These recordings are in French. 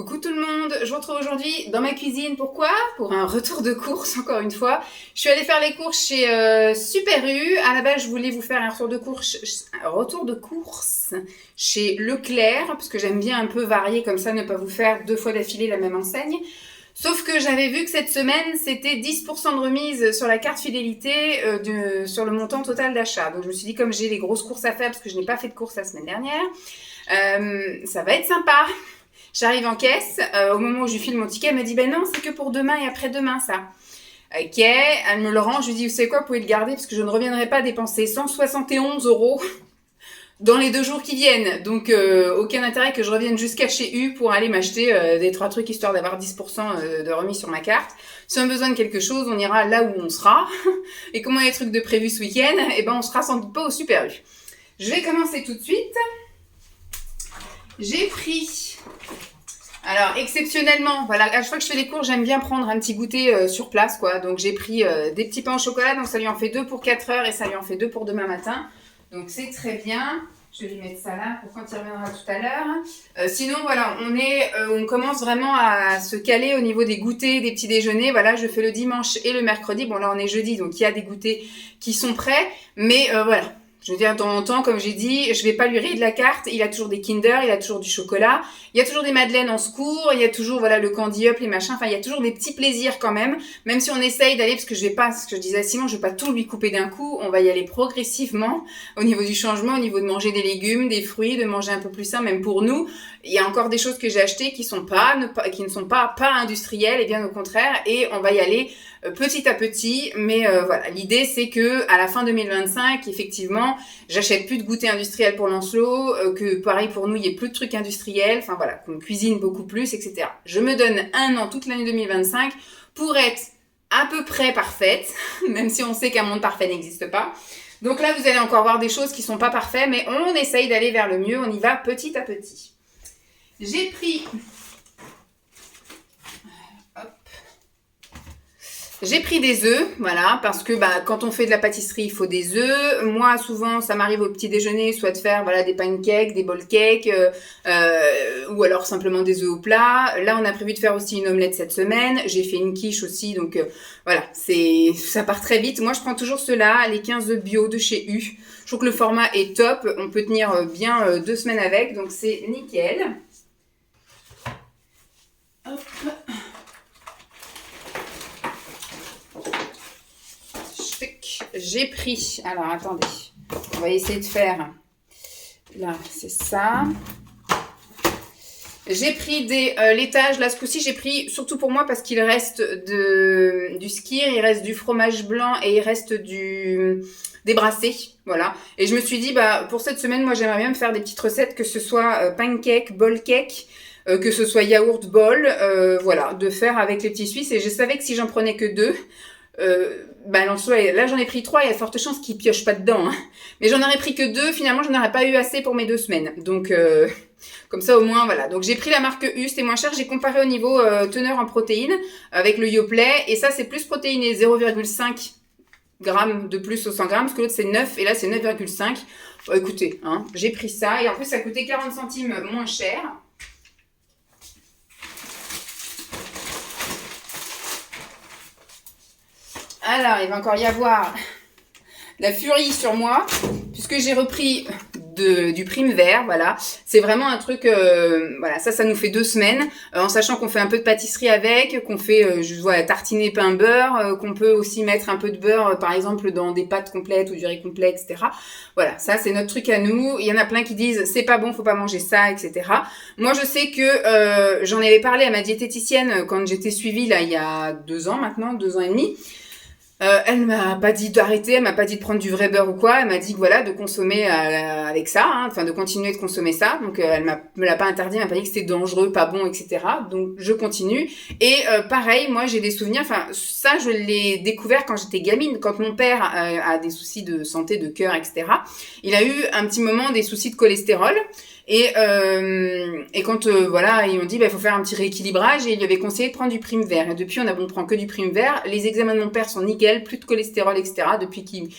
Coucou tout le monde, je vous retrouve aujourd'hui dans ma cuisine. Pourquoi? Pour un retour de course encore une fois. Je suis allée faire les courses chez Super U. À la base, je voulais vous faire un retour de course chez Leclerc, parce que j'aime bien un peu varier comme ça, ne pas vous faire 2 fois d'affilée la même enseigne. Sauf que j'avais vu que cette semaine, c'était 10% de remise sur la carte fidélité sur le montant total d'achat. Donc je me suis dit, comme j'ai les grosses courses à faire, parce que je n'ai pas fait de courses la semaine dernière, ça va être sympa. J'arrive en caisse, au moment où je lui file mon ticket, elle me dit « Ben non, c'est que pour demain et après-demain, ça. » Ok, elle me le rend, je lui dis « Vous savez quoi, vous pouvez le garder parce que je ne reviendrai pas dépenser 171 € dans les 2 jours qui viennent. Donc, aucun intérêt que je revienne jusqu'à chez U pour aller m'acheter des 3 trucs histoire d'avoir 10% de remise sur ma carte. Si on a besoin de quelque chose, on ira là où on sera. Et comme on a des trucs de prévu ce week-end, eh ben on sera sans doute pas au Super U. Je vais commencer tout de suite. J'ai pris... Alors, exceptionnellement, voilà, à chaque fois que je fais les cours, j'aime bien prendre un petit goûter sur place, quoi. Donc, j'ai pris des petits pains au chocolat, donc ça lui en fait 2 pour 4 heures et ça lui en fait 2 pour demain matin. Donc, c'est très bien. Je vais lui mettre ça là pour quand il reviendra tout à l'heure. Sinon, voilà, on commence vraiment à se caler au niveau des goûters, des petits déjeuners. Voilà, je fais le dimanche et le mercredi. Bon, là, on est jeudi, donc il y a des goûters qui sont prêts. Mais voilà. Je veux dire, de temps en temps, comme j'ai dit, je vais pas lui rayer de la carte. Il a toujours des Kinder, il a toujours du chocolat. Il y a toujours des madeleines en secours. Il y a toujours, voilà, le candy up, les machins. Enfin, il y a toujours des petits plaisirs quand même. Même si on essaye d'aller, parce que je vais pas, ce que je disais à Simon, je vais pas tout lui couper d'un coup. On va y aller progressivement au niveau du changement, au niveau de manger des légumes, des fruits, de manger un peu plus sain, même pour nous. Il y a encore des choses que j'ai achetées qui ne sont pas industrielles, et bien au contraire. Et on va y aller petit à petit, mais voilà, l'idée c'est que à la fin 2025, effectivement, j'achète plus de goûter industriel pour Lancelot, que pareil pour nous, il y ait plus de trucs industriels, enfin voilà, qu'on cuisine beaucoup plus, etc. Je me donne 1 an, toute l'année 2025, pour être à peu près parfaite, même si on sait qu'un monde parfait n'existe pas. Donc là, vous allez encore voir des choses qui sont pas parfaites, mais on essaye d'aller vers le mieux, on y va petit à petit. J'ai pris... J'ai pris des œufs, voilà, parce que quand on fait de la pâtisserie, il faut des œufs. Moi, souvent, ça m'arrive au petit déjeuner, soit de faire des pancakes, des bol cakes, ou alors simplement des œufs au plat. Là, on a prévu de faire aussi une omelette cette semaine. J'ai fait une quiche aussi, donc voilà, ça part très vite. Moi, je prends toujours ceux-là, les 15 œufs bio de chez U. Je trouve que le format est top. On peut tenir bien 2 semaines avec, donc c'est nickel. Hop. J'ai pris, alors attendez, on va essayer de faire, là c'est ça, j'ai pris des laitages, là ce coup-ci j'ai pris, surtout pour moi parce qu'il reste du skyr, il reste du fromage blanc et il reste des brassés, voilà, et je me suis dit pour cette semaine moi j'aimerais bien me faire des petites recettes, que ce soit pancake, bol cake, que ce soit yaourt bol, voilà, de faire avec les petits Suisses, et je savais que si j'en prenais que 2, là j'en ai pris 3, il y a de fortes chances qu'ils piochent pas dedans, hein. Mais j'en aurais pris que 2, finalement j'en aurais pas eu assez pour mes 2 semaines, donc comme ça au moins voilà. Donc j'ai pris la marque U, c'était moins cher, j'ai comparé au niveau teneur en protéines avec le Yoplait, et ça c'est plus protéiné, 0,5 grammes de plus au 100 grammes, parce que l'autre c'est 9 et là c'est 9,5. Bon, écoutez, hein, j'ai pris ça, et en plus ça coûtait 40 centimes moins cher. Alors, il va encore y avoir la furie sur moi, puisque j'ai repris du Prime Vert, voilà. C'est vraiment un truc, voilà, ça nous fait 2 semaines, en sachant qu'on fait un peu de pâtisserie avec, qu'on fait, tartiner pain beurre, qu'on peut aussi mettre un peu de beurre, par exemple, dans des pâtes complètes ou du riz complet, etc. Voilà, ça c'est notre truc à nous. Il y en a plein qui disent, c'est pas bon, faut pas manger ça, etc. Moi, je sais que j'en avais parlé à ma diététicienne quand j'étais suivie, là, il y a 2 ans maintenant, 2 ans et demi. Elle m'a pas dit d'arrêter, elle m'a pas dit de prendre du vrai beurre ou quoi, elle m'a dit que voilà, de consommer avec ça, hein, enfin de continuer de consommer ça, donc elle me l'a pas interdit, elle m'a pas dit que c'était dangereux, pas bon, etc. Donc je continue, et pareil, moi j'ai des souvenirs, enfin ça je l'ai découvert quand j'étais gamine, quand mon père a des soucis de santé, de cœur, etc. Il a eu un petit moment des soucis de cholestérol, Et quand voilà, ils m'ont dit il faut faire un petit rééquilibrage et il lui avait conseillé de prendre du Primevert. Et depuis on prend que du Primevert. Les examens de mon père sont nickel, plus de cholestérol, etc. Depuis qu'il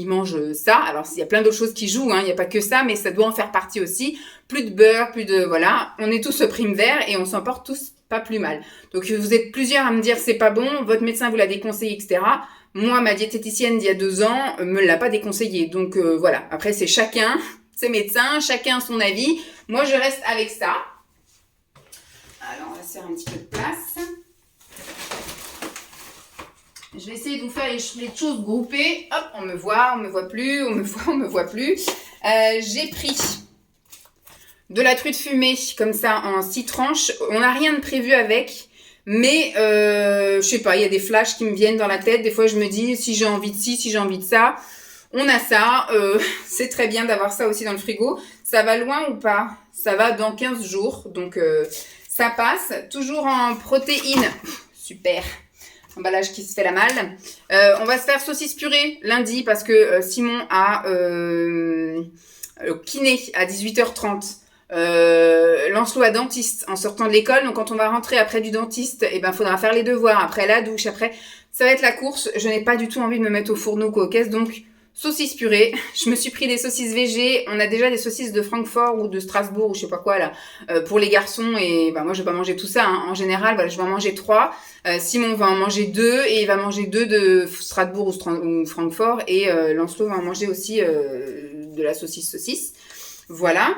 mange ça. Alors il y a plein d'autres choses qui jouent, il n'y a pas que ça, mais ça doit en faire partie aussi. Plus de beurre, plus de voilà, on est tous au Primevert et on s'en porte tous pas plus mal. Donc vous êtes plusieurs à me dire c'est pas bon, votre médecin vous l'a déconseillé, etc. Moi, ma diététicienne d'il y a 2 ans me l'a pas déconseillé. Donc voilà, après c'est chacun ses médecins, chacun son avis. Moi, je reste avec ça. Alors, on va se faire un petit peu de place. Je vais essayer de vous faire les choses groupées. Hop, on me voit plus, on me voit plus. J'ai pris de la truite fumée, comme ça, en 6 tranches. On n'a rien de prévu avec. Mais, je sais pas, il y a des flashs qui me viennent dans la tête. Des fois, je me dis, si j'ai envie de ci, si j'ai envie de ça. On a ça, c'est très bien d'avoir ça aussi dans le frigo. Ça va loin ou pas? Ça va dans 15 jours, donc ça passe. Toujours en protéines, super. Emballage qui se fait la malle. On va se faire saucisse purée lundi parce que Simon a kiné à 18h30. Lancelot à dentiste en sortant de l'école. Donc quand on va rentrer après du dentiste, faudra faire les devoirs, après la douche, après... Ça va être la course. Je n'ai pas du tout envie de me mettre au fourneau ou aux caisses, donc... Saucisse purée, je me suis pris des saucisses végé, on a déjà des saucisses de Francfort ou de Strasbourg ou je sais pas quoi là, pour les garçons et moi je vais pas manger tout ça, en général je vais en manger 3, Simon va en manger 2 et il va manger 2 de Strasbourg ou Francfort et Lancelot va en manger aussi de la saucisse, voilà.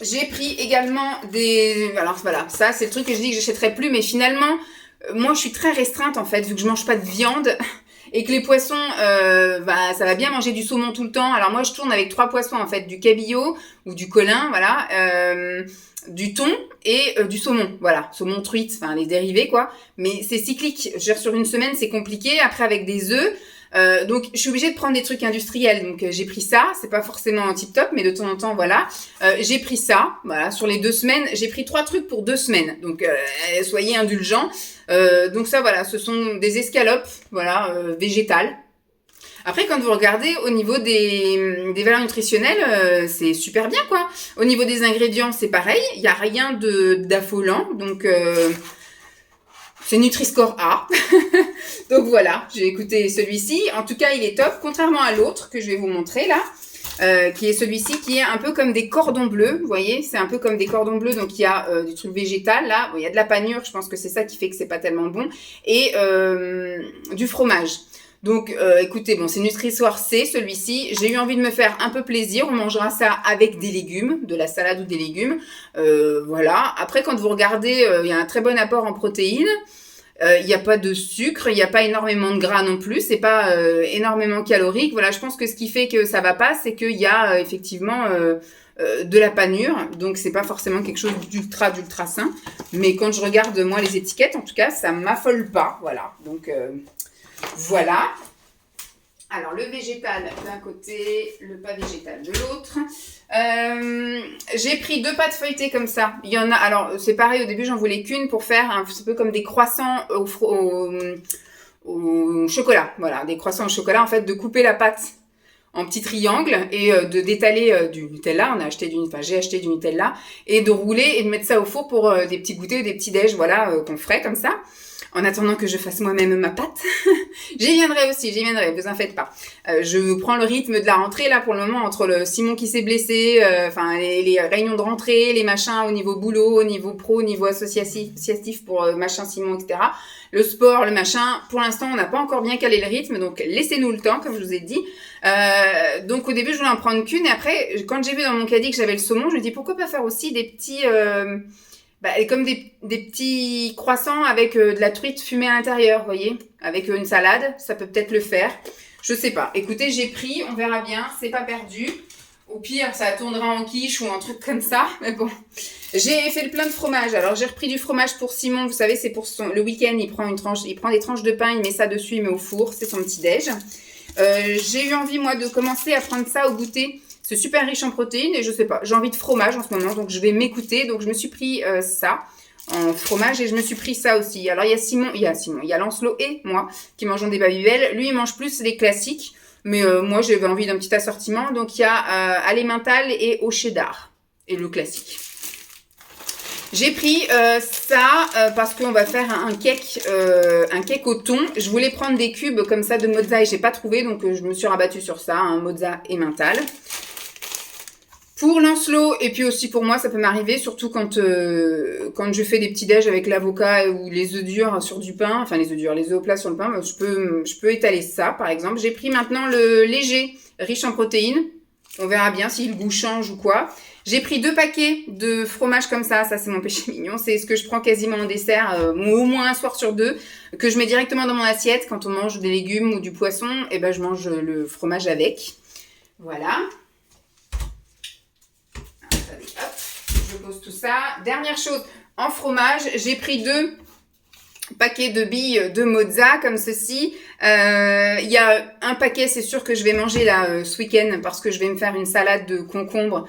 J'ai pris également alors voilà, ça c'est le truc que je dis que j'achèterai plus mais finalement, moi je suis très restreinte en fait vu que je mange pas de viande. Et que les poissons, ça va bien manger du saumon tout le temps. Alors moi, je tourne avec 3 poissons en fait, du cabillaud ou du colin, voilà, du thon et du saumon, voilà, saumon truite, enfin les dérivés quoi. Mais c'est cyclique. Je veux dire, sur une semaine, c'est compliqué. Après avec des œufs. Donc je suis obligée de prendre des trucs industriels, donc j'ai pris ça, c'est pas forcément tip top mais de temps en temps voilà, j'ai pris ça, voilà, sur les 2 semaines, j'ai pris 3 trucs pour 2 semaines, donc soyez indulgents, donc ça voilà, ce sont des escalopes, voilà, végétales. Après, quand vous regardez au niveau des valeurs nutritionnelles, c'est super bien quoi. Au niveau des ingrédients, c'est pareil, il n'y a rien d'affolant, donc c'est Nutri-Score A. Donc voilà, j'ai écouté celui-ci. En tout cas, il est top, contrairement à l'autre que je vais vous montrer là, qui est celui-ci, qui est un peu comme des cordons bleus. Vous voyez, c'est un peu comme des cordons bleus. Donc il y a du truc végétal là. Bon, il y a de la panure, je pense que c'est ça qui fait que c'est pas tellement bon. Et du fromage. Donc écoutez, bon, c'est Nutri-Score C celui-ci. J'ai eu envie de me faire un peu plaisir. On mangera ça avec des légumes, de la salade ou des légumes. Voilà. Après, quand vous regardez, il y a un très bon apport en protéines. Il n'y a pas de sucre, il n'y a pas énormément de gras non plus, c'est pas énormément calorique. Voilà, je pense que ce qui fait que ça va pas, c'est qu'il y a effectivement de la panure, donc c'est pas forcément quelque chose d'ultra sain. Mais quand je regarde moi les étiquettes, en tout cas, ça m'affole pas. Voilà, donc voilà. Alors le végétal d'un côté, le pas végétal de l'autre. J'ai pris 2 pâtes feuilletées comme ça. Il y en a, alors c'est pareil, au début j'en voulais qu'une pour faire un peu comme des croissants au chocolat. Voilà, des croissants au chocolat, en fait, de couper la pâte en petits triangles et de d'étaler du Nutella. J'ai acheté du Nutella et de rouler et de mettre ça au four pour des petits goûters ou des petits déj, voilà, qu'on ferait comme ça. En attendant que je fasse moi-même ma pâte. J'y viendrai, vous en faites pas. Je prends le rythme de la rentrée, là, pour le moment, entre le Simon qui s'est blessé, les réunions de rentrée, les machins au niveau boulot, au niveau pro, au niveau associatif pour machin Simon, etc. Le sport, le machin. Pour l'instant, on n'a pas encore bien calé le rythme, donc laissez-nous le temps, comme je vous ai dit. Donc au début, je voulais en prendre qu'une, et après, quand j'ai vu dans mon caddie que j'avais le saumon, je me dis, pourquoi pas faire aussi des petits... comme des petits croissants avec de la truite fumée à l'intérieur, vous voyez, avec une salade, ça peut peut-être le faire. Je sais pas. Écoutez, j'ai pris, on verra bien, c'est pas perdu. Au pire, ça tournera en quiche ou un truc comme ça, mais bon. J'ai fait le plein de fromage. Alors, j'ai repris du fromage pour Simon, vous savez, c'est pour le week-end, il prend des tranches de pain, il met ça dessus, il met au four, c'est son petit déj. J'ai eu envie, moi, de commencer à prendre ça au goûter. C'est super riche en protéines et je sais pas, j'ai envie de fromage en ce moment, donc je vais m'écouter. Donc je me suis pris ça en fromage et je me suis pris ça aussi. Alors il y a Lancelot et moi qui mangeons des Babybel. Lui il mange plus les classiques, mais moi j'avais envie d'un petit assortiment. Donc il y a Emmental et au cheddar. et le classique. J'ai pris ça parce qu'on va faire un cake au thon. Je voulais prendre des cubes comme ça de mozza et j'ai pas trouvé, donc je me suis rabattue sur ça, mozza et mental. Pour Lancelot et puis aussi pour moi, ça peut m'arriver, surtout quand je fais des petits déj avec l'avocat ou les œufs durs sur du pain, enfin les œufs durs, les œufs au plat sur le pain, je peux étaler ça par exemple. J'ai pris maintenant le léger, riche en protéines. On verra bien si le goût change ou quoi. J'ai pris 2 paquets de fromage comme ça c'est mon péché mignon. C'est ce que je prends quasiment en dessert, au moins un soir sur 2, que je mets directement dans mon assiette. Quand on mange des légumes ou du poisson, et ben je mange le fromage avec. Voilà. Attendez, hop, je pose tout ça. Dernière chose, en fromage, j'ai pris 2 paquets de billes de mozza comme ceci. Il y a un paquet, c'est sûr que je vais manger là ce week-end parce que je vais me faire une salade de concombre,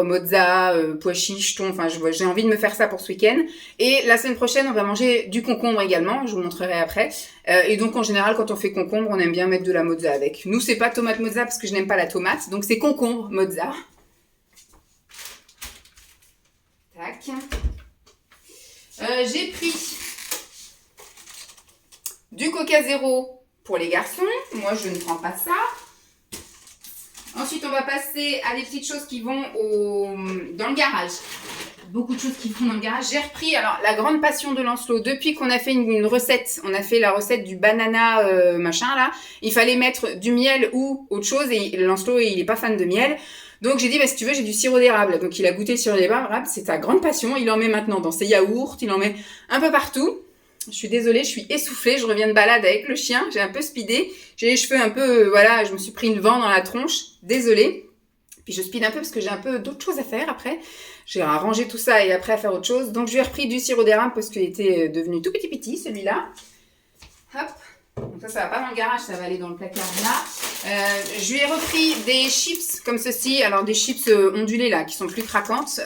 mozza, pois chiches, thon. Enfin, j'ai envie de me faire ça pour ce week-end. Et la semaine prochaine, on va manger du concombre également. Je vous montrerai après. Et donc, en général, quand on fait concombre, on aime bien mettre de la mozza avec. Nous, c'est pas tomate mozza parce que je n'aime pas la tomate. Donc, c'est concombre mozza. Tac. J'ai pris du Coca Zéro pour les garçons. Moi, je ne prends pas ça. Ensuite, on va passer à des petites choses qui vont dans le garage. Beaucoup de choses qui vont dans le garage. J'ai repris alors la grande passion de Lancelot. Depuis qu'on a fait une recette, on a fait la recette du banana machin là. Il fallait mettre du miel ou autre chose. Et Lancelot, il est pas fan de miel. Donc j'ai dit, si tu veux, j'ai du sirop d'érable. Donc il a goûté le sirop d'érable, c'est sa grande passion. Il en met maintenant dans ses yaourts, il en met un peu partout. Je suis désolée, je suis essoufflée, je reviens de balade avec le chien, j'ai un peu speedé. J'ai les cheveux un peu, voilà, je me suis pris une vent dans la tronche, désolée. Puis je speed un peu parce que j'ai un peu d'autres choses à faire après. J'ai arrangé tout ça et après à faire autre chose. Donc je lui ai repris du sirop d'érable parce qu'il était devenu tout petit celui-là. Hop. Donc ça va pas dans le garage, ça va aller dans le placard là. Je lui ai repris des chips comme ceci, alors des chips ondulées là, qui sont plus craquantes,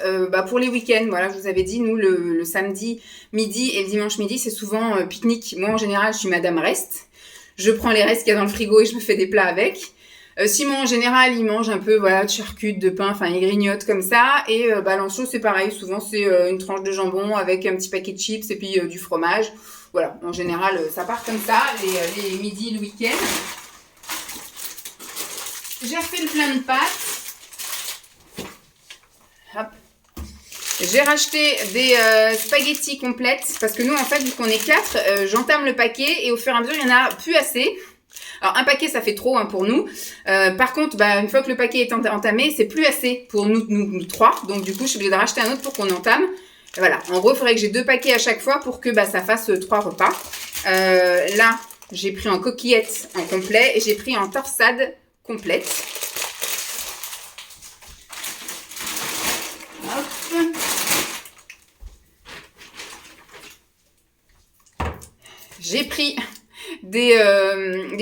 pour les week-ends. Voilà, je vous avais dit, nous le samedi midi et le dimanche midi, c'est souvent pique-nique. Moi en général, je suis Madame Reste. Je prends les restes qu'il y a dans le frigo et je me fais des plats avec. Simon en général, il mange un peu de charcutes, de pain, enfin il grignote comme ça. Et Lancelot, c'est pareil, souvent c'est une tranche de jambon avec un petit paquet de chips et puis du fromage. Voilà, en général, ça part comme ça, les midis, le week-end. J'ai refait le plein de pâtes. Hop. J'ai racheté des spaghettis complètes, parce que nous, en fait, vu qu'on est 4, j'entame le paquet et au fur et à mesure, il n'y en a plus assez. Alors, un paquet, ça fait trop pour nous. Par contre, une fois que le paquet est entamé, c'est plus assez pour nous 3. Donc, du coup, je suis obligée de racheter un autre pour qu'on entame. Voilà, en gros, il faudrait que j'ai 2 paquets à chaque fois pour que ça fasse 3 repas. Là, j'ai pris en coquillettes en complet et j'ai pris en torsade complète. Hop. J'ai pris des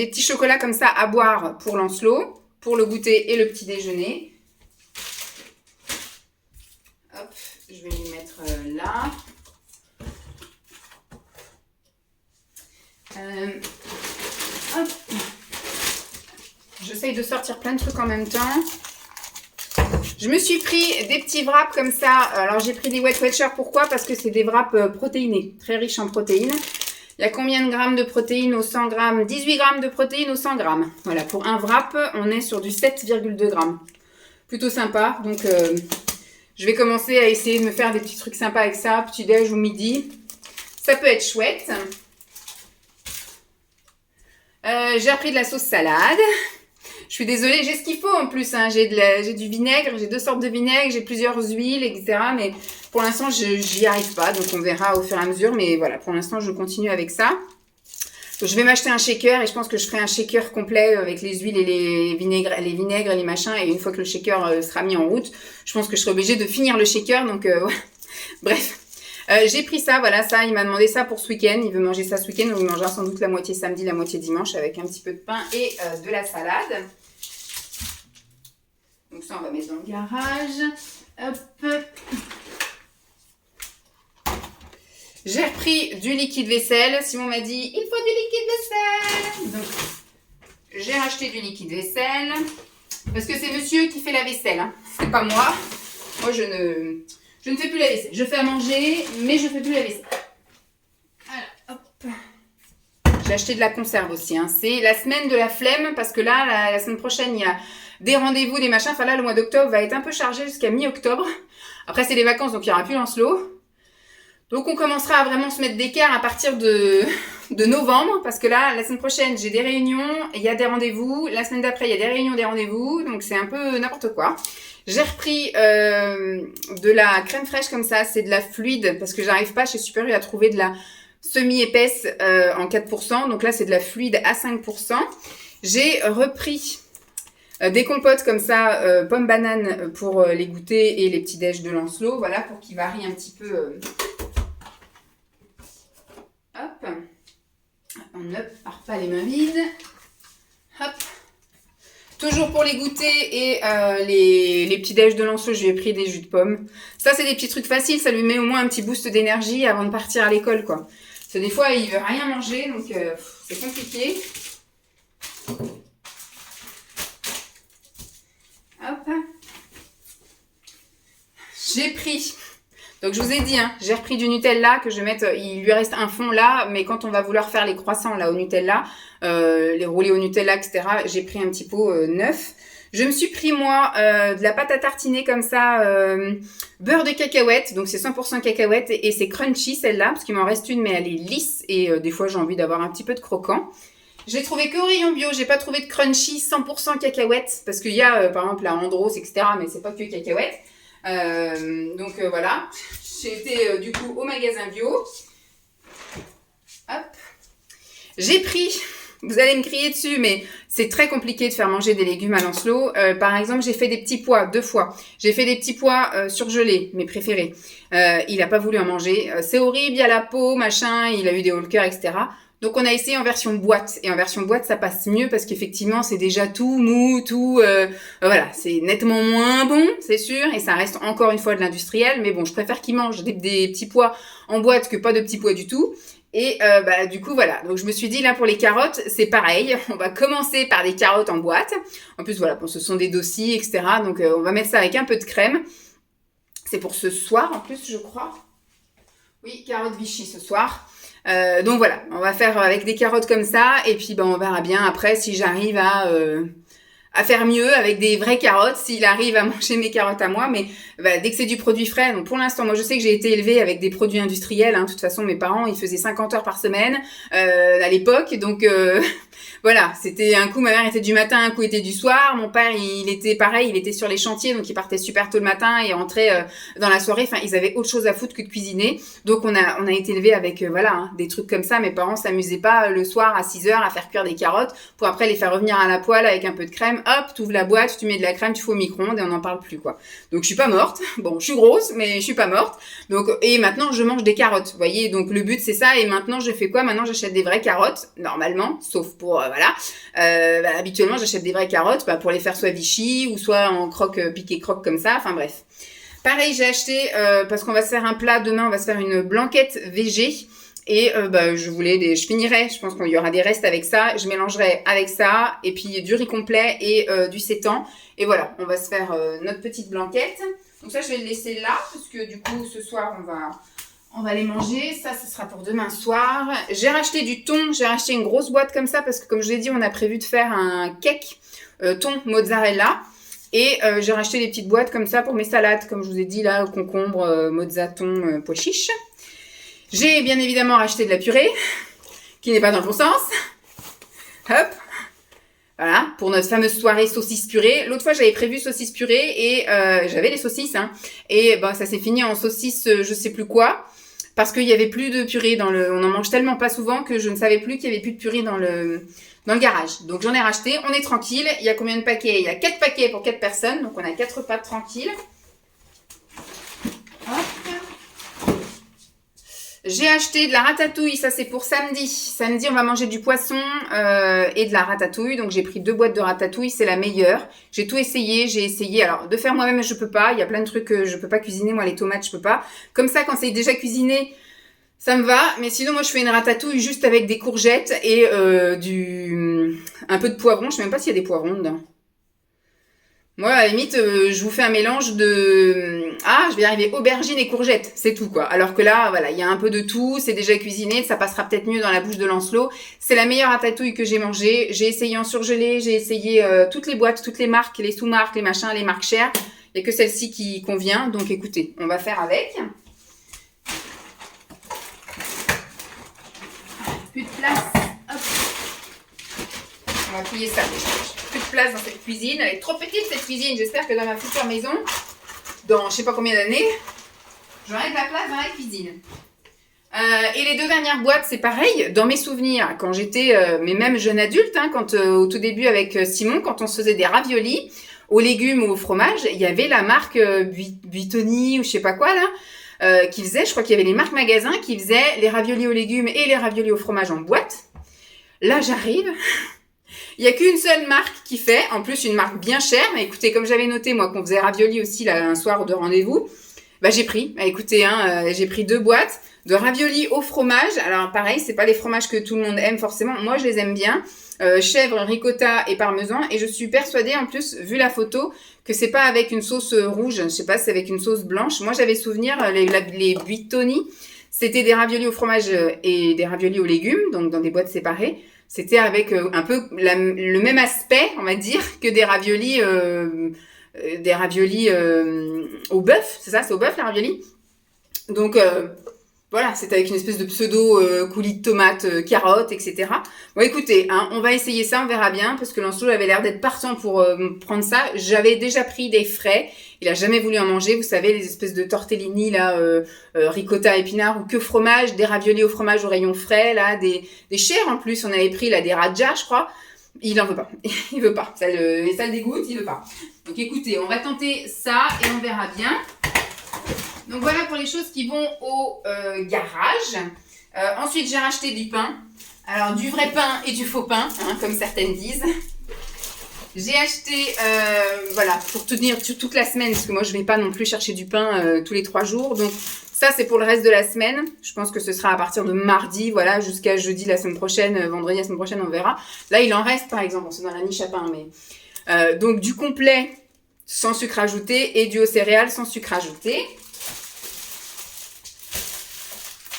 petits chocolats comme ça à boire pour Lancelot, pour le goûter et le petit déjeuner. Hop, je vais les mettre là. Hop. J'essaye de sortir plein de trucs en même temps. Je me suis pris des petits wraps comme ça. Alors j'ai pris des Weight Watchers. Pourquoi? Parce que c'est des wraps protéinés, très riches en protéines. Il y a combien de grammes de protéines au 100 grammes? 18 grammes de protéines au 100 grammes. Voilà, pour un wrap, on est sur du 7,2 grammes. Plutôt sympa. Donc je vais commencer à essayer de me faire des petits trucs sympas avec ça, petit déj ou midi. Ça peut être chouette. J'ai appris de la sauce salade. Je suis désolée, j'ai ce qu'il faut en plus. J'ai du vinaigre, j'ai 2 sortes de vinaigre, j'ai plusieurs huiles, etc. Mais pour l'instant, j'y arrive pas. Donc on verra au fur et à mesure. Mais voilà, pour l'instant, je continue avec ça. Donc, je vais m'acheter un shaker et je pense que je ferai un shaker complet avec les huiles et les vinaigres et les machins. Et une fois que le shaker sera mis en route, je pense que je serai obligée de finir le shaker. Donc voilà. Bref. J'ai pris ça, voilà, ça, il m'a demandé ça pour ce week-end. Il veut manger ça ce week-end, donc il mangera sans doute la moitié samedi, la moitié dimanche avec un petit peu de pain et de la salade. Donc ça, on va mettre dans le garage. Hop. J'ai repris du liquide vaisselle. Simon m'a dit, il faut du liquide vaisselle. Donc, j'ai racheté du liquide vaisselle. Parce que c'est monsieur qui fait la vaisselle. c'est pas moi. Moi, je ne fais plus la vaisselle. Je fais à manger, mais je fais plus la vaisselle. Voilà, hop. J'ai acheté de la conserve aussi. Hein. C'est la semaine de la flemme parce que là, la semaine prochaine, il y a des rendez-vous, des machins. Enfin là, le mois d'octobre va être un peu chargé jusqu'à mi-octobre. Après, c'est les vacances, donc il n'y aura plus Lancelot. Donc, on commencera à vraiment se mettre d'écart à partir de novembre. Parce que là, la semaine prochaine, j'ai des réunions, il y a des rendez-vous. La semaine d'après, il y a des réunions, des rendez-vous. Donc, c'est un peu n'importe quoi. J'ai repris de la crème fraîche comme ça. C'est de la fluide parce que j'arrive pas chez Super U à trouver de la semi-épaisse en 4%. Donc là, c'est de la fluide à 5%. J'ai repris des compotes comme ça, pommes bananes pour les goûters et les petits déj de Lancelot. Voilà, pour qu'ils varient un petit peu. Hop. On ne part pas les mains vides. Hop. Toujours pour les goûters et les petits déj de Lancelot, j'ai pris des jus de pommes. Ça, c'est des petits trucs faciles. Ça lui met au moins un petit boost d'énergie avant de partir à l'école, quoi. Parce que des fois, il veut rien manger, donc c'est compliqué. Hop. J'ai pris... Donc, je vous ai dit, hein, j'ai repris du Nutella que je vais mettre... Il lui reste un fond là, mais quand on va vouloir faire les croissants là au Nutella, les roulés au Nutella, etc., j'ai pris un petit pot neuf. Je me suis pris, moi, de la pâte à tartiner comme ça, beurre de cacahuète. Donc, c'est 100% cacahuète et c'est crunchy celle-là, parce qu'il m'en reste une, mais elle est lisse et des fois, j'ai envie d'avoir un petit peu de croquant. J'ai trouvé que au rayon bio, j'ai pas trouvé de crunchy 100% cacahuète, parce qu'il y a, par exemple, la Andros, etc., mais c'est pas que cacahuète. Donc voilà, j'ai été du coup au magasin bio. Hop. J'ai pris, vous allez me crier dessus, mais c'est très compliqué de faire manger des légumes à Lancelot. Par exemple, j'ai fait des petits pois 2 fois. J'ai fait des petits pois surgelés, mes préférés. Il a pas voulu en manger. C'est horrible, il y a la peau, machin, il a eu des hauts le cœur, etc. Donc, on a essayé en version boîte. Et en version boîte, ça passe mieux parce qu'effectivement, c'est déjà tout mou, tout... voilà, c'est nettement moins bon, c'est sûr. Et ça reste encore une fois de l'industriel. Mais bon, je préfère qu'il mange des petits pois en boîte que pas de petits pois du tout. Et du coup, voilà. Donc, je me suis dit, là, pour les carottes, c'est pareil. On va commencer par des carottes en boîte. En plus, voilà, bon, ce sont des dossiers, etc. Donc, on va mettre ça avec un peu de crème. C'est pour ce soir, en plus, je crois. Oui, carottes Vichy ce soir. Donc voilà, on va faire avec des carottes comme ça et puis on verra bien après si j'arrive à faire mieux avec des vraies carottes, s'il arrive à manger mes carottes à moi, mais dès que c'est du produit frais, donc pour l'instant, moi je sais que j'ai été élevée avec des produits industriels, hein, de toute façon mes parents ils faisaient 50 heures par semaine à l'époque, donc voilà, c'était un coup ma mère était du matin, un coup était du soir, mon père il était pareil, il était sur les chantiers, donc il partait super tôt le matin et rentrait dans la soirée, enfin ils avaient autre chose à foutre que de cuisiner, donc on a été élevés avec des trucs comme ça, mes parents s'amusaient pas le soir à 6 heures à faire cuire des carottes pour après les faire revenir à la poêle avec un peu de crème, hop, tu ouvres la boîte, tu mets de la crème, tu fais au micro-ondes et on n'en parle plus quoi. Donc je suis pas morte, bon je suis grosse mais je suis pas morte, donc et maintenant je mange des carottes, vous voyez, donc le but c'est ça et maintenant je fais quoi? Maintenant j'achète des vraies carottes, normalement, sauf pour habituellement j'achète des vraies carottes pour les faire soit Vichy ou soit en croque, piqué croque comme ça, enfin bref. Pareil j'ai acheté, parce qu'on va se faire un plat demain, on va se faire une blanquette végé. Et je finirai, je pense qu'il y aura des restes avec ça, je mélangerai avec ça, et puis du riz complet et du sétan. Et voilà, on va se faire notre petite blanquette. Donc ça, je vais le laisser là, parce que du coup, ce soir, on va les manger. Ça, ce sera pour demain soir. J'ai racheté du thon, j'ai racheté une grosse boîte comme ça, parce que comme je l'ai dit, on a prévu de faire un cake thon mozzarella. Et j'ai racheté des petites boîtes comme ça pour mes salades, comme je vous ai dit là, concombre, mozza, thon, pois chiche. J'ai bien évidemment racheté de la purée, qui n'est pas dans le bon sens. Hop. Voilà, pour notre fameuse soirée saucisse purée. L'autre fois, j'avais prévu saucisse purée et j'avais les saucisses. Hein, et ça s'est fini en saucisse je sais plus quoi. Parce qu'il n'y avait plus de purée dans le... On en mange tellement pas souvent que je ne savais plus qu'il n'y avait plus de purée dans le garage. Donc j'en ai racheté, on est tranquille. Il y a combien de paquets? Il y a 4 paquets pour 4 personnes. Donc on a 4 repas tranquilles. Hop. J'ai acheté de la ratatouille, ça c'est pour samedi. Samedi, on va manger du poisson et de la ratatouille. Donc j'ai pris 2 boîtes de ratatouille, c'est la meilleure. J'ai tout essayé, alors de faire moi-même je peux pas. Il y a plein de trucs que je peux pas cuisiner, moi les tomates je peux pas. Comme ça, quand c'est déjà cuisiné, ça me va. Mais sinon, moi je fais une ratatouille juste avec des courgettes et un peu de poivron. Je sais même pas s'il y a des poivrons dedans. Moi, à la limite, je vous fais un mélange de... Ah, je vais y arriver, aubergines et courgettes, c'est tout, quoi. Alors que là, voilà, il y a un peu de tout, c'est déjà cuisiné, ça passera peut-être mieux dans la bouche de Lancelot. C'est la meilleure ratatouille que j'ai mangée. J'ai essayé en surgelé, j'ai essayé toutes les boîtes, toutes les marques, les sous-marques, les machins, les marques chères. Il n'y a que celle-ci qui convient, donc écoutez, on va faire avec. Plus de place, hop. On va plier ça déjà. Plus de place dans cette cuisine. Elle est trop petite cette cuisine. J'espère que dans ma future maison, dans je sais pas combien d'années, j'aurai de la place dans la cuisine. Et les 2 dernières boîtes, c'est pareil. Dans mes souvenirs, quand j'étais, mais même jeune adulte, hein, quand au tout début avec Simon, quand on se faisait des raviolis aux légumes ou au fromage, il y avait la marque Buitoni ou je sais pas quoi là, qui faisait, je crois qu'il y avait les marques magasins qui faisaient les raviolis aux légumes et les raviolis au fromage en boîte. Là, j'arrive. Il n'y a qu'une seule marque qui fait, en plus une marque bien chère. Mais écoutez, comme j'avais noté moi qu'on faisait ravioli aussi là un soir de rendez-vous, bah j'ai pris. Bah, écoutez, j'ai pris 2 boîtes de ravioli au fromage. Alors pareil, c'est pas les fromages que tout le monde aime forcément. Moi, je les aime bien. Chèvre, ricotta et parmesan. Et je suis persuadée en plus, vu la photo, que c'est pas avec une sauce rouge. Je sais pas, c'est avec une sauce blanche. Moi, j'avais souvenir les Buitoni, c'était des raviolis au fromage et des raviolis aux légumes, donc dans des boîtes séparées. C'était avec un peu le même aspect, on va dire, que des raviolis au bœuf. C'est ça, c'est au bœuf, les raviolis. Donc, voilà, c'est avec une espèce de pseudo coulis de tomates, carottes, etc. Bon, écoutez, hein, on va essayer ça, on verra bien, parce que Lancelot avait l'air d'être partant pour prendre ça. J'avais déjà pris des frais, il a jamais voulu en manger. Vous savez, les espèces de tortellini, là, ricotta, épinards ou que fromage, des raviolis au fromage au rayon frais, là, des chers en plus. On avait pris là des rajas, je crois. Il en veut pas, il veut pas. Ça le dégoûte, il veut pas. Donc écoutez, on va tenter ça et on verra bien. Donc voilà pour les choses qui vont au garage. Ensuite, j'ai racheté du pain. Alors, du vrai pain et du faux pain, hein, comme certaines disent. J'ai acheté, voilà, pour tenir toute la semaine, parce que moi, je ne vais pas non plus chercher du pain tous les 3 jours. Donc, ça, c'est pour le reste de la semaine. Je pense que ce sera à partir de mardi, voilà, jusqu'à jeudi la semaine prochaine, vendredi la semaine prochaine, on verra. Là, il en reste, par exemple, c'est dans la niche à pain, mais... donc, du complet sans sucre ajouté et du aux céréales sans sucre ajouté.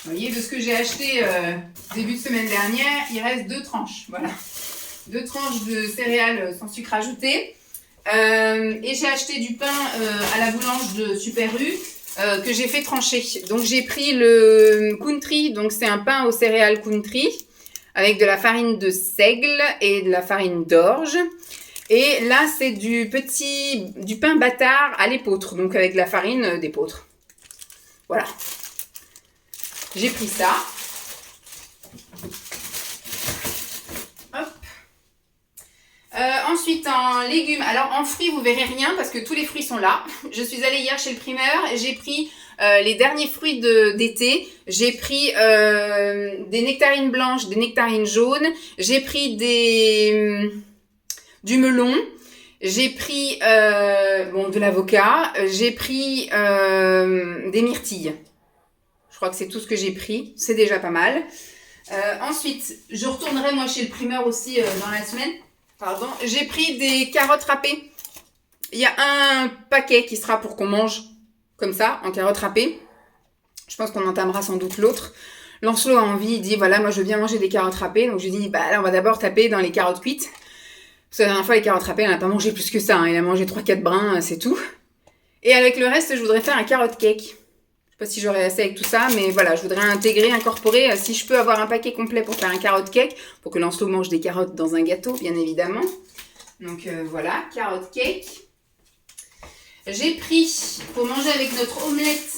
Vous voyez, de ce que j'ai acheté début de semaine dernière, il reste 2 tranches. Voilà. 2 tranches de céréales sans sucre ajouté. Et j'ai acheté du pain à la boulange de Super U que j'ai fait trancher. Donc j'ai pris le country, donc c'est un pain aux céréales country avec de la farine de seigle et de la farine d'orge. Et là, c'est du pain bâtard à l'épeautre, donc avec de la farine d'épeautre. Voilà. J'ai pris ça. Hop. Ensuite, en légumes. Alors, en fruits, vous verrez rien parce que tous les fruits sont là. Je suis allée hier chez le primeur. J'ai pris les derniers fruits d'été. J'ai pris des nectarines blanches, des nectarines jaunes. J'ai pris du melon. J'ai pris de l'avocat. J'ai pris des myrtilles. Je crois que c'est tout ce que j'ai pris. C'est déjà pas mal. Ensuite, je retournerai moi chez le primeur aussi dans la semaine. Pardon. J'ai pris des carottes râpées. Il y a un paquet qui sera pour qu'on mange comme ça, en carottes râpées. Je pense qu'on entamera sans doute l'autre. Lancelot a envie, il dit voilà, moi je veux bien manger des carottes râpées. Donc je lui dis, bah là on va d'abord taper dans les carottes cuites. Parce que la dernière fois, les carottes râpées, elle n'a pas mangé plus que ça. Hein. Il a mangé 3-4 brins, c'est tout. Et avec le reste, je voudrais faire un carotte cake. Je sais pas si j'aurai assez avec tout ça, mais voilà, je voudrais incorporer, si je peux avoir un paquet complet pour faire un carotte cake, pour que Lancelot mange des carottes dans un gâteau, bien évidemment. Donc voilà, carotte cake. J'ai pris, pour manger avec notre omelette,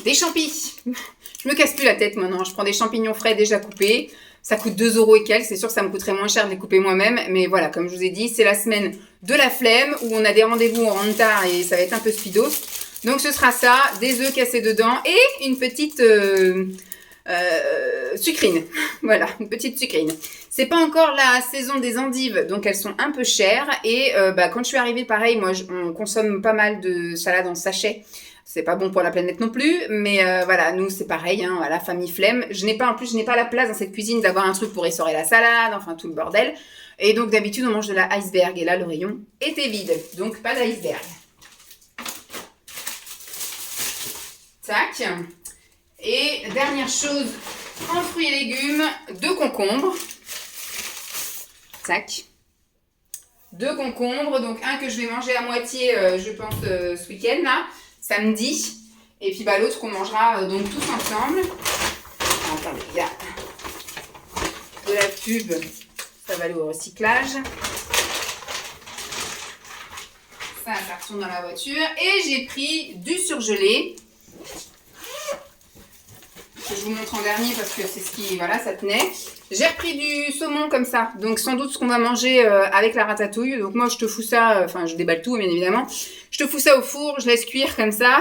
des champignons. Je me casse plus la tête maintenant, je prends des champignons frais déjà coupés. Ça coûte 2 € et quelques, c'est sûr que ça me coûterait moins cher de les couper moi-même. Mais voilà, comme je vous ai dit, c'est la semaine de la flemme, où on a des rendez-vous en retard et ça va être un peu speedos. Donc ce sera ça, des œufs cassés dedans et une petite sucrine. Voilà, une petite sucrine. C'est pas encore la saison des endives, donc elles sont un peu chères. Et quand je suis arrivée, pareil, moi on consomme pas mal de salade en sachet C'est pas bon pour la planète non plus, mais voilà, nous c'est pareil, hein, voilà, famille flemme. Je n'ai pas la place dans cette cuisine d'avoir un truc pour essorer la salade, enfin tout le bordel. Et donc d'habitude on mange de la iceberg et là le rayon était vide, donc pas d'iceberg. Tac. Et dernière chose, en fruits et légumes, 2 concombres. Tac. 2 concombres, donc un que je vais manger à moitié, je pense, ce week-end là, samedi. Et puis bah, l'autre qu'on mangera donc tous ensemble. Attendez, il y a de la pub, ça va aller au recyclage. Ça retourne dans la voiture. Et j'ai pris du surgelé. Que je vous montre en dernier parce que c'est ce qui, voilà, ça tenait. J'ai repris du saumon comme ça, donc sans doute ce qu'on va manger avec la ratatouille. Donc moi je te fous ça, enfin je déballe tout bien évidemment. Je te fous ça au four, je laisse cuire comme ça.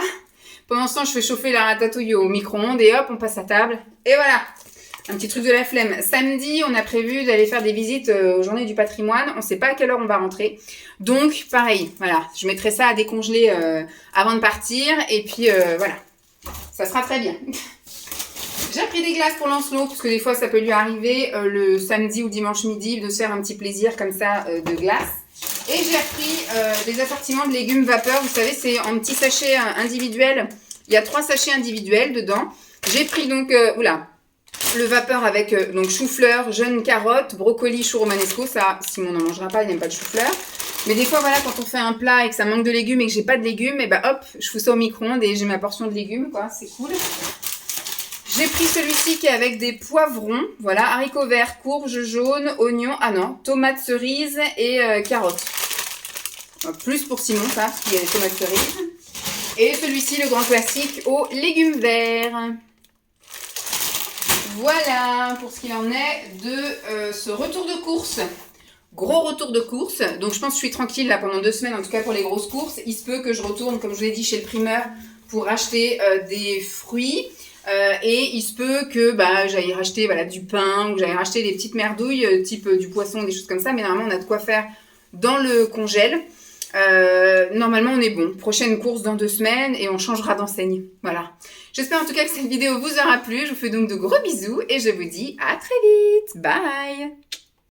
Pendant ce temps je fais chauffer la ratatouille au micro-ondes et hop on passe à table. Et voilà, un petit truc de la flemme. Samedi on a prévu d'aller faire des visites aux journées du patrimoine. On ne sait pas à quelle heure on va rentrer. Donc pareil, voilà, je mettrai ça à décongeler avant de partir. Et puis voilà, ça sera très bien. J'ai pris des glaces pour Lancelot, parce que des fois ça peut lui arriver le samedi ou dimanche midi de se faire un petit plaisir comme ça de glace. Et j'ai repris des assortiments de légumes vapeur, vous savez c'est en petits sachets individuels. Il y a 3 sachets individuels dedans. J'ai pris donc, le vapeur avec donc chou-fleur, jeunes carottes, brocoli, chou romanesco. Ça, Simon n'en mangera pas, il n'aime pas le chou-fleur. Mais des fois, voilà, quand on fait un plat et que ça manque de légumes et que j'ai pas de légumes, et bah hop, je fous ça au micro-ondes et j'ai ma portion de légumes, quoi, c'est cool. J'ai pris celui-ci qui est avec des poivrons, voilà, haricots verts, courges jaunes, oignons, tomates cerises et carottes. Plus pour Simon, ça, parce qu'il y a des tomates cerises. Et celui-ci, le grand classique, aux légumes verts. Voilà pour ce qu'il en est de ce retour de course. Gros retour de course. Donc je pense que je suis tranquille là pendant 2 semaines, en tout cas pour les grosses courses. Il se peut que je retourne, comme je vous l'ai dit, chez le primeur pour acheter des fruits. Et il se peut que j'aille racheter du pain ou j'aille racheter des petites merdouilles type du poisson, des choses comme ça. Mais normalement, on a de quoi faire dans le congèle. Normalement, on est bon. Prochaine course dans 2 semaines et on changera d'enseigne. Voilà. J'espère en tout cas que cette vidéo vous aura plu. Je vous fais donc de gros bisous et je vous dis à très vite. Bye!